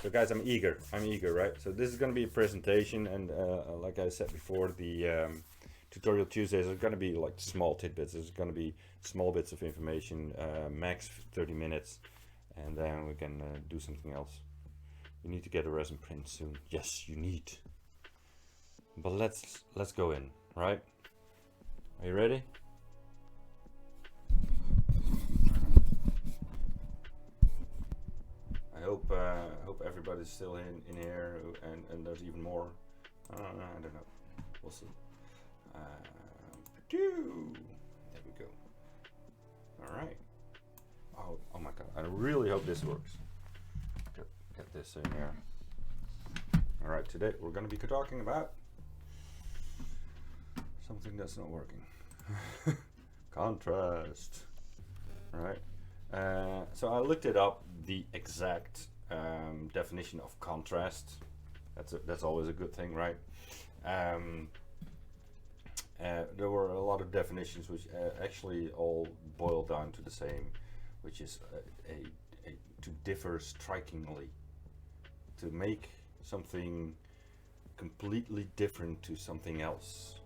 So guys, I'm eager, right? So this is going to be a presentation, and like I said before, the tutorial Tuesdays are going to be like small tidbits. There's going to be small bits of information, max 30 minutes, and then we can do something else. You need to get a resin print soon. Yes, you need. But let's go in, right? Are you ready? I hope everybody's still in here, and there's even more. I don't know. We'll see. There we go. All right. Oh my God! I really hope this works. Get this in here. All right. Today we're going to be talking about something that's not working. Contrast. All right. So I looked it up, the exact definition of contrast. That's always a good thing, right? There were a lot of definitions which actually all boil down to the same, which is to differ strikingly, to make something completely different to something else.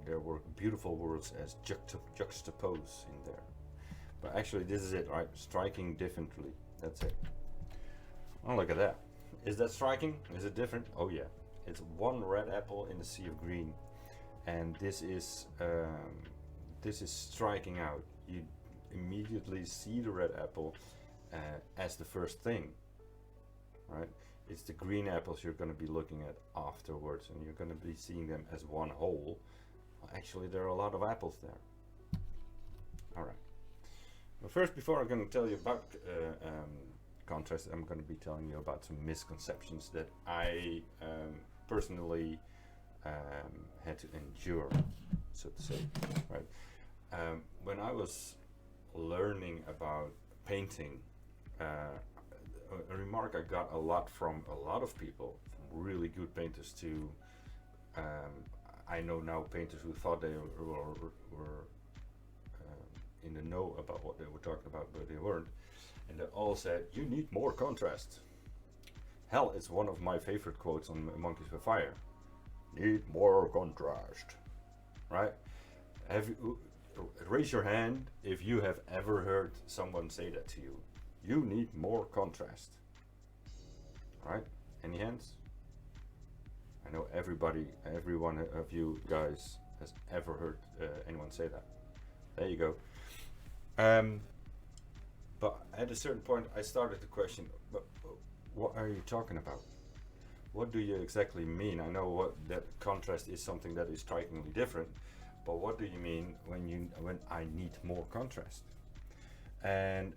There were beautiful words as juxtapose in there. But actually this is it, right? Striking differently. That's it. Oh, look at that. Is that striking? Is it different? Oh yeah. It's one red apple in the sea of green. And this is striking out. You immediately see the red apple as the first thing, right? It's the green apples you're going to be looking at afterwards, and you're going to be seeing them as one whole. Well, actually, there are a lot of apples there. All right. Well, first, before I'm going to tell you about contrast, I'm going to be telling you about some misconceptions that I personally had to endure, so to say. Right? When I was learning about painting, a remark I got a lot from a lot of people, from really good painters to I know now painters who thought they were in the know about what they were talking about, but they weren't, and they all said, "You need more contrast." Hell, it's one of my favorite quotes on Monkeys for Fire. Need more contrast, right? Have you, raise your hand if you have ever heard someone say that to you. You need more contrast, right? Any hands? I know every one of you guys has ever heard anyone say that. There you go. But at a certain point, I started to question, but what are you talking about? What do you exactly mean? I know that contrast is something that is strikingly different, but what do you mean when I need more contrast? And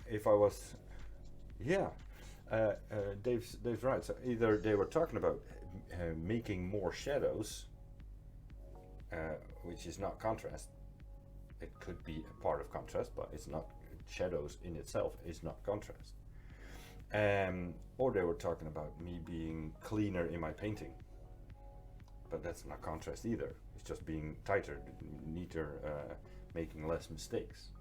if I was, yeah, Dave's right. So either they were talking about making more shadows, which is not contrast. It could be a part of contrast, but it's not. Shadows in itself is not contrast. Or they were talking about me being cleaner in my painting, but that's not contrast either. It's just being tighter, neater, making less mistakes.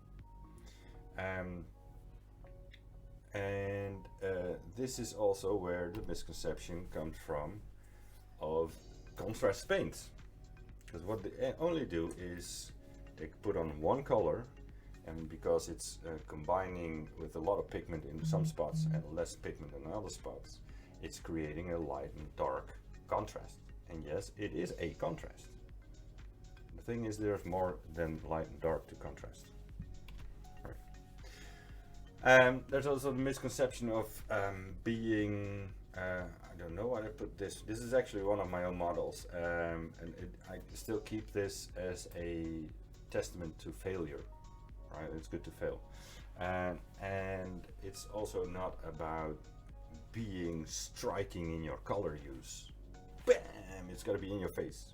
This is also where the misconception comes from of contrast paints, because what they only do is they put on one color, and because it's combining with a lot of pigment in some spots and less pigment in other spots, it's creating a light and dark contrast. And yes, it is a contrast. The thing is, there's more than light and dark to contrast. Right. There's also the misconception of being, I don't know why I put this. This is actually one of my own models, and I still keep this as a testament to failure. Right, it's good to fail, and it's also not about being striking in your color use. Bam! It's got to be in your face.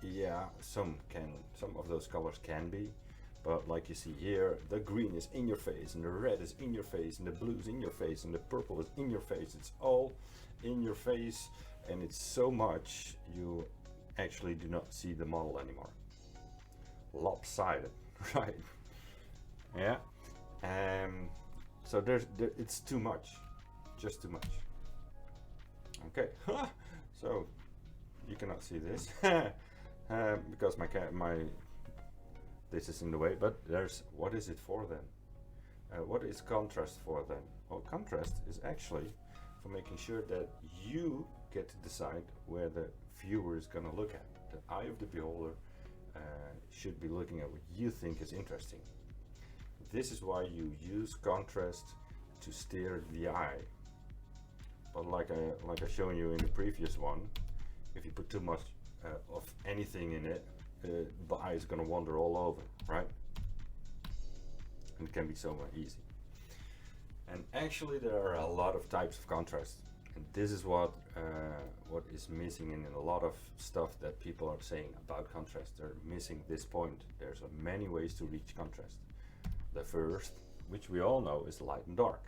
Yeah, some of those colors can be, but like you see here, the green is in your face, and the red is in your face, and the blue is in your face, and the purple is in your face. It's all in your face, and it's so much you actually do not see the model anymore. Lopsided. Right. Yeah. So it's too much, just too much. Okay, so you cannot see this because my this is in the way. But what is it for then? What is contrast for then? Well, contrast is actually for making sure that you get to decide where the viewer is going to look at. The eye of the beholder should be looking at what you think is interesting. This is why you use contrast to steer the eye. But like I shown you in the previous one, if you put too much of anything in it, the eye is going to wander all over, right? And it can be so easy. And actually there are a lot of types of contrast, and this is what is missing in a lot of stuff that people are saying about contrast. They're missing this point. There's many ways to reach contrast. The first, which we all know, is light and dark.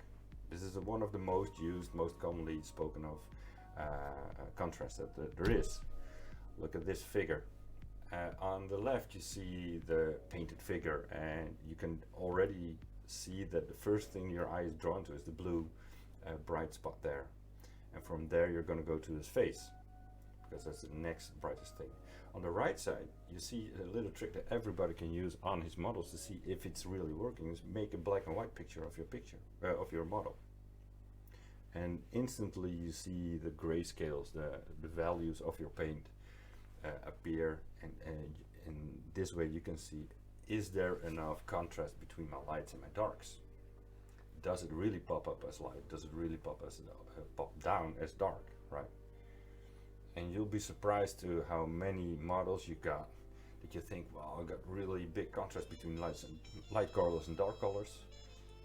This is one of the most used, most commonly spoken of contrast that there is. Look at this figure. On the left you see the painted figure, and you can already see that the first thing your eye is drawn to is the blue bright spot there. And from there you're going to go to his face, because that's the next brightest thing. On the right side you see a little trick that everybody can use on his models to see if it's really working, is make a black and white picture of your model. And instantly you see the grayscales, the values of your paint appear, and this way you can see, is there enough contrast between my lights and my darks? Does it really pop up as light? Does it really pop down as dark, right? And you'll be surprised to how many models you got that you think, well, I got really big contrast between light colors and dark colors,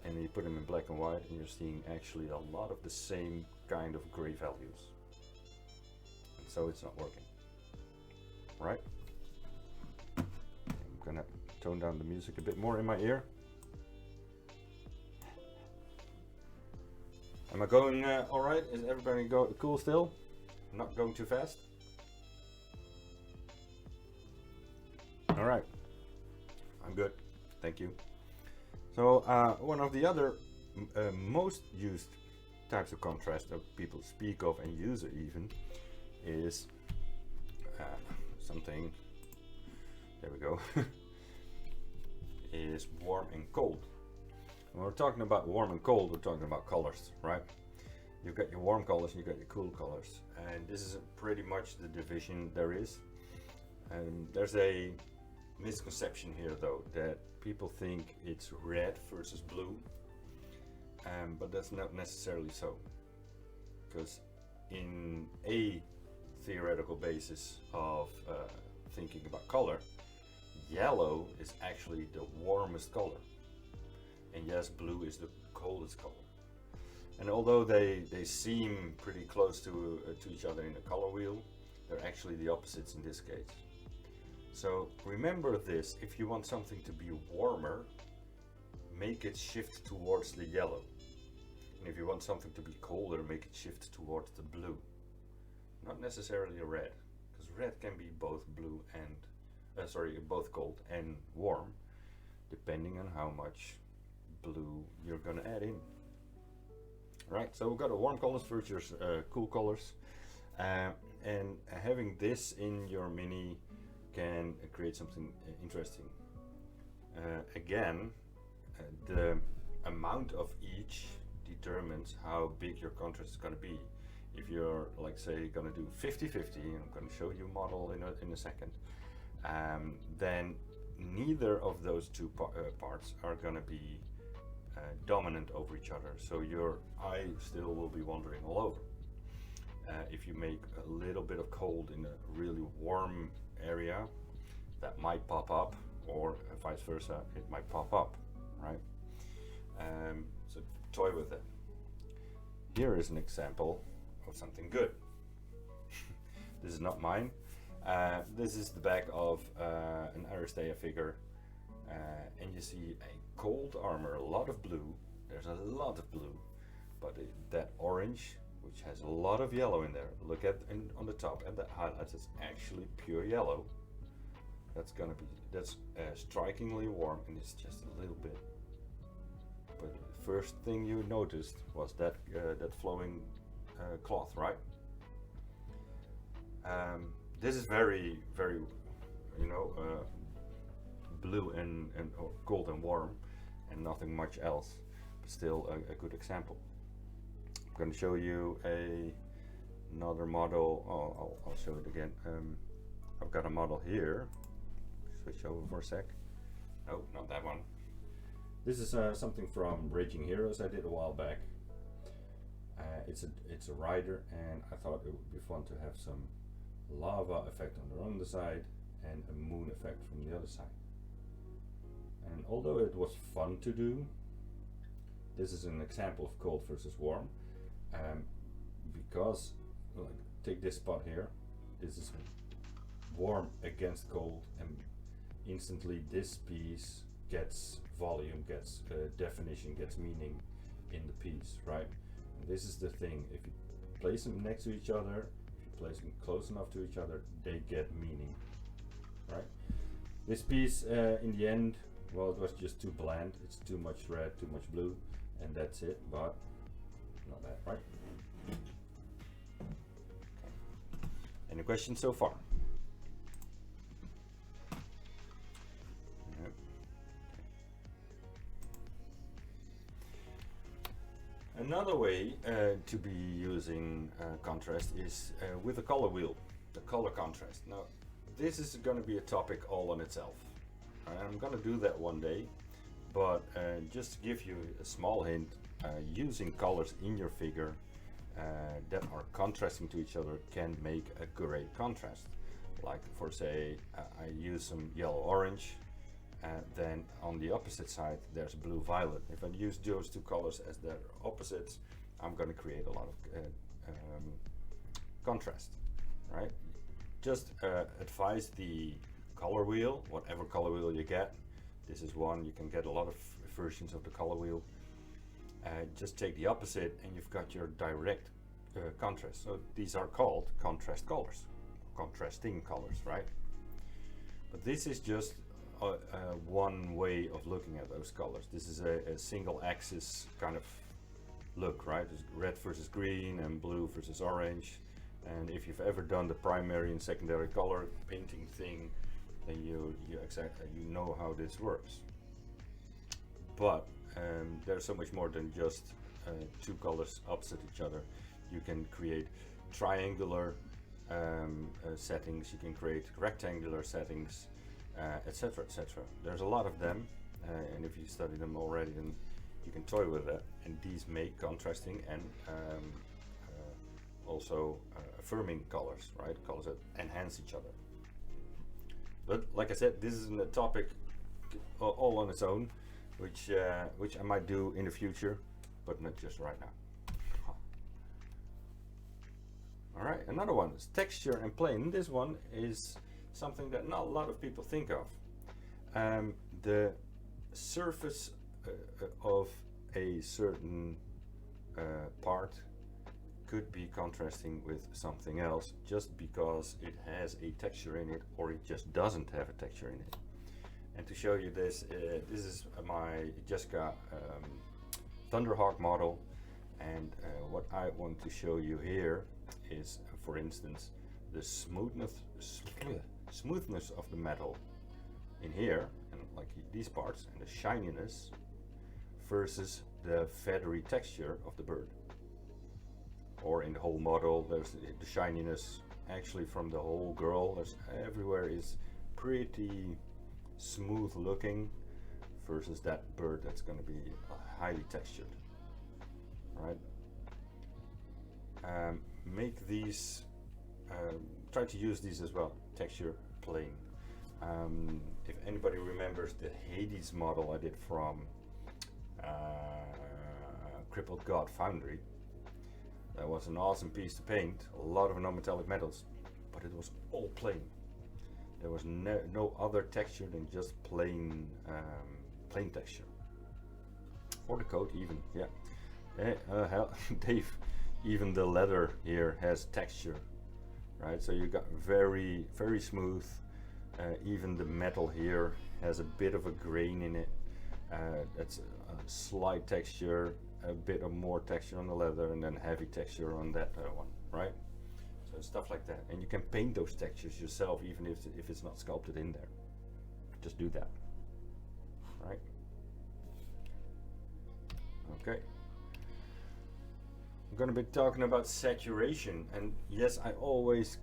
and then you put them in black and white and you're seeing actually a lot of the same kind of gray values. And so it's not working, right? I'm gonna tone down the music a bit more in my ear. Am I going all right? Is everybody cool still? Not going too fast? All right, I'm good, thank you. So one of the other most used types of contrast that people speak of and use it even is something, there we go, is warm and cold. When we're talking about warm and cold, we're talking about colors, right? You've got your warm colors and you've got your cool colors, and this is pretty much the division there is. And there's a misconception here though, that people think it's red versus blue, but that's not necessarily so, because in a theoretical basis of thinking about color, yellow is actually the warmest color, and yes, blue is the coldest color. And although they seem pretty close to each other in the color wheel, they're actually the opposites in this case. So remember this: if you want something to be warmer, make it shift towards the yellow. And if you want something to be colder, make it shift towards the blue. Not necessarily red, because red can be both blue and both cold and warm, depending on how much blue you're gonna add in. Right, so we've got a warm colors versus cool colors, and having this in your mini can create something interesting. Again, the amount of each determines how big your contrast is going to be. If you're, like, say, going to do 50-50, and I'm going to show you a model in a second, then neither of those two parts are going to be dominant over each other, so your eye still will be wandering all over. If you make a little bit of cold in a really warm area, that might pop up, or vice versa, it might pop up, right? So toy with it. Here is an example of something good. This is not mine. This is the back of an Aristea figure, and you see a cold armor, a lot of blue. There's a lot of blue, but that orange, which has a lot of yellow in there, look at on the top, and that highlights, is actually pure yellow. That's strikingly warm, and it's just a little bit. But first thing you noticed was that that flowing cloth, right? This is very, very, you know, blue and or cold and warm, and nothing much else. But still a good example. I'm going to show you another model. Oh, I'll show it again. I've got a model here. Switch over for a sec. No, not that one. This is something from Raging Heroes I did a while back. It's a rider, and I thought it would be fun to have some lava effect on the underside and a moon effect from the other side. And although it was fun to do, this is an example of cold versus warm, because like, take this spot here, this is warm against cold, and instantly this piece gets volume, gets definition, gets meaning in the piece, right? And this is the thing, if you place them next to each other, if you place them close enough to each other, they get meaning, right? This piece in the end, well, it was just too bland. It's too much red, too much blue, and that's it, but not bad, right? Any questions so far? No. Another way to be using contrast is with a color wheel, the color contrast. Now, this is going to be a topic all on itself. I'm going to do that one day, but just to give you a small hint, using colors in your figure that are contrasting to each other can make a great contrast. Like for say, I use some yellow-orange, then on the opposite side there's blue-violet. If I use those two colors as their opposites, I'm going to create a lot of contrast, right? Just advise the color wheel, whatever color wheel you get. This is one, you can get a lot of versions of the color wheel. Just take the opposite and you've got your direct contrast. So these are called contrast colors, contrasting colors, right? But this is just one way of looking at those colors. This is a single axis kind of look, right? It's red versus green and blue versus orange. And if you've ever done the primary and secondary color painting thing, then you know how this works. But there's so much more than just two colors opposite each other. You can create triangular settings, you can create rectangular settings, etc, etc. There's a lot of them, and if you study them already, then you can toy with that. And these make contrasting and also affirming colors, right? Colors that enhance each other. But like I said, this isn't a topic all on its own, which I might do in the future, but not just right now. All right, another one is texture and plane. This one is something that not a lot of people think of. The surface of a certain part could be contrasting with something else just because it has a texture in it, or it just doesn't have a texture in it. And to show you this, this is my Jessica Thunderhawk model, and what I want to show you here is, for instance, the smoothness of the metal in here, and like these parts, and the shininess versus the feathery texture of the bird. Or in the whole model, there's the shininess actually from the whole girl. There's everywhere is pretty smooth looking versus that bird that's going to be highly textured, right? Make these, try to use these as well, texture plane. If anybody remembers the Hades model I did from Crippled God Foundry, that was an awesome piece to paint, a lot of non-metallic metals, but it was all plain. There was no other texture than just plain texture. Or the coat even, yeah. Hell, Dave, even the leather here has texture, right? So you got very, very smooth. Even the metal here has a bit of a grain in it. That's a slight texture, a bit of more texture on the leather, and then heavy texture on that one, right? So stuff like that, and you can paint those textures yourself, even if it's not sculpted in there. Just do that, right? Okay. I'm going to be talking about saturation, and yes, I always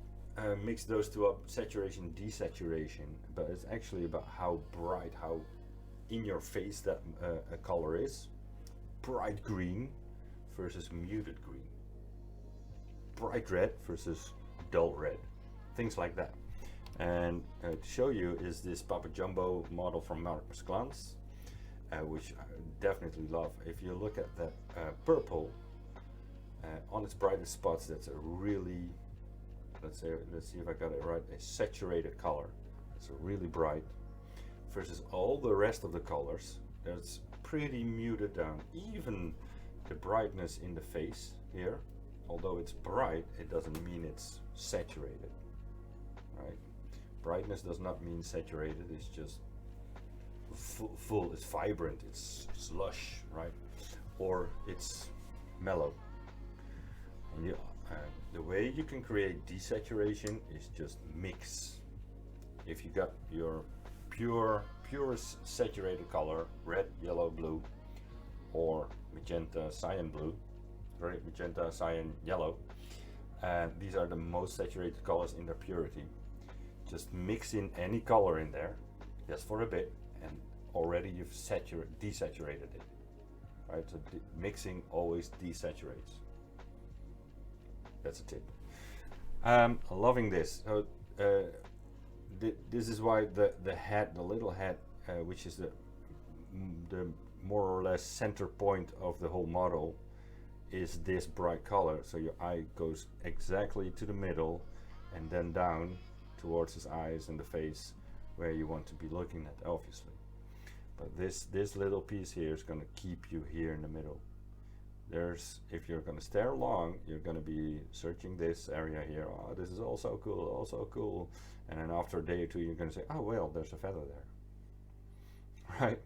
mix those two up, saturation, desaturation, but it's actually about how bright, how in your face that a color is. Bright green versus muted green. Bright red versus dull red. Things like that. And to show you is this Papa Jumbo model from Marcus Glantz, which I definitely love. If you look at that purple, on its brightest spots, that's a really, let's see if I got it right, a saturated color. It's really bright, versus all the rest of the colors that's pretty muted down. Even the brightness in the face here, although it's bright, it doesn't mean it's saturated, right? Brightness does not mean saturated. It's just full, it's vibrant, it's lush, right? Or it's mellow. And the way you can create desaturation is just mix. If you got your purest saturated color, red, yellow, blue, or magenta, cyan blue, right? Magenta, cyan, yellow, these are the most saturated colors in their purity. Just mix in any color in there, just for a bit, and already you've desaturated it, right? So mixing always desaturates. That's a tip. Loving this. So this is why the head, the little head, which is the more or less center point of the whole model, is this bright color. So your eye goes exactly to the middle and then down towards his eyes and the face where you want to be looking at, obviously. But this little piece here is going to keep you here in the middle. If you're going to stare long, you're going to be searching this area here. Oh, this is also cool, also cool. And then after a day or two, you're going to say, oh well, there's a feather there, right?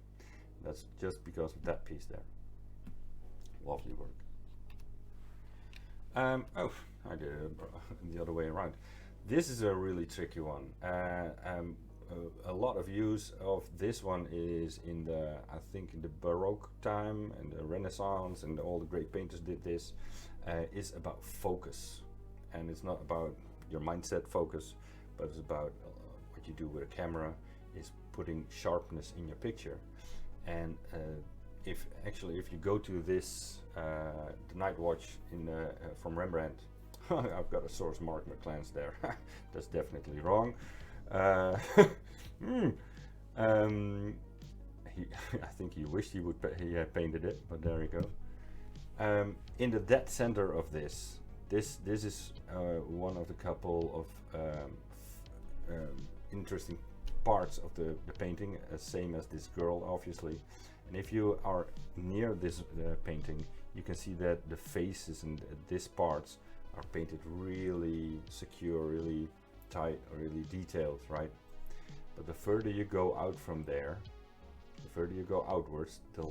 That's just because of that piece there. Lovely work. Oh, I did it the other way around. This is a really tricky one. A lot of use of this one is in the, I think in the Baroque time and the Renaissance, and all the great painters did this, is about focus. And it's not about your mindset focus, but it's about what you do with a camera, is putting sharpness in your picture. And if you go to this, the Night Watch from Rembrandt, I've got a source Mark McClance there. That's definitely wrong. I think he wished he had painted it, but there you go. In the dead center of this is one of the couple of interesting parts of the painting, same as this girl, obviously. And if you are near this painting, you can see that the faces and these parts are painted really secure, really tight, really detailed, right? But the further you go out from there, the further you go outwards, the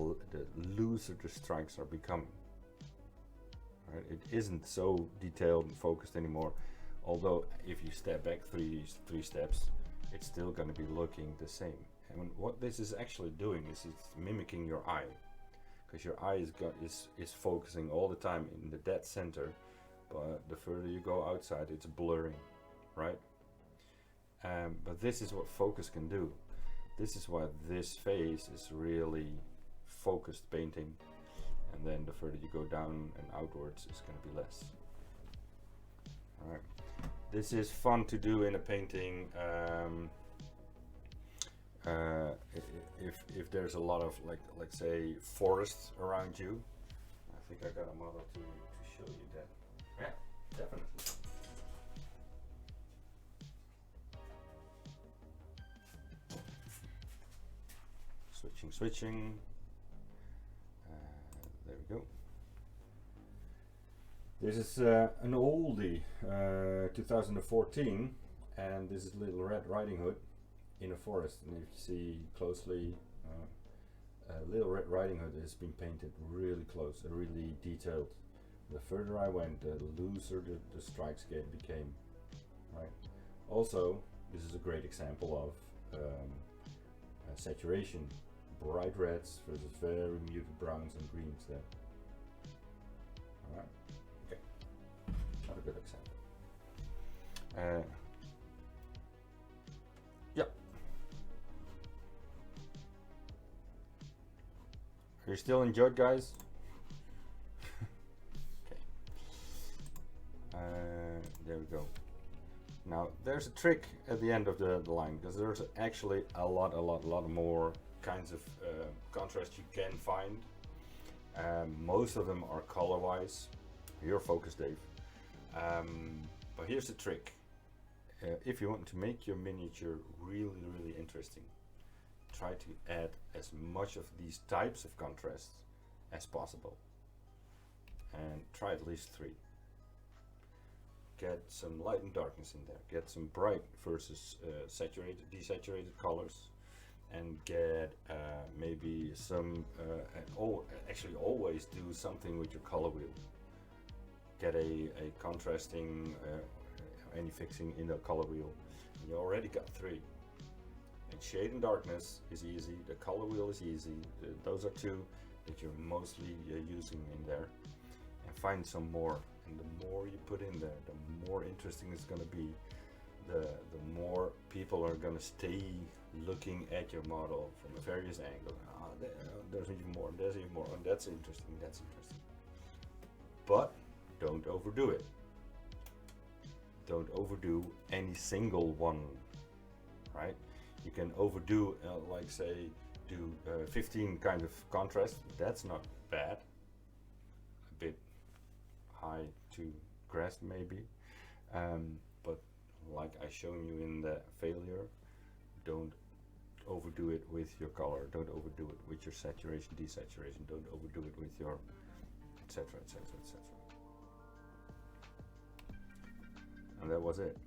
looser the strikes are becoming. Right? It isn't so detailed and focused anymore. Although if you step back three steps, it's still going to be looking the same. And what this is actually doing is it's mimicking your eye, because your eye is focusing all the time in the dead center, but the further you go outside, it's blurring, right? But this is what focus can do. This is why this face is really focused painting, and then the further you go down and outwards, it's going to be less. All right. This is fun to do in a painting. If there's a lot of like say forests around you. I think I got a model to show you that. Yeah, definitely. Switching. There we go. This is an oldie, 2014, and this is Little Red Riding Hood in a forest. And if you see closely, Little Red Riding Hood has been painted really close, really detailed. The further I went, the looser the strikes became. Right. Also, this is a great example of saturation. Bright reds versus very muted browns and greens there. Alright. Okay. Not a good example. Yep. Are you still enjoyed, guys? Okay. There we go. Now there's a trick at the end of the line, because there's actually a lot more kinds of contrast you can find. Most of them are color-wise. Your focus, Dave. But here's the trick. If you want to make your miniature really interesting, try to add as much of these types of contrasts as possible, and try at least 3. Get some light and darkness in there, get some bright versus saturated, desaturated colors, and get maybe some, actually always do something with your color wheel. Get a contrasting, any fixing in the color wheel. You already got 3. And shade and darkness is easy, the color wheel is easy. Those are 2 that you're mostly using in there. And find some more. And the more you put in there, the more interesting it's going to be. The more people are going to stay looking at your model from a various angle. There's even more, there's even more, and that's interesting, that's interesting. But don't overdo it. Don't overdo any single one, right? You can overdo, like say, do 15 kind of contrast. That's not bad. A bit high to grasp maybe, but like I shown you in the failure, don't overdo it with your color, don't overdo it with your saturation, desaturation, don't overdo it with your etc, etc, etc. And that was it.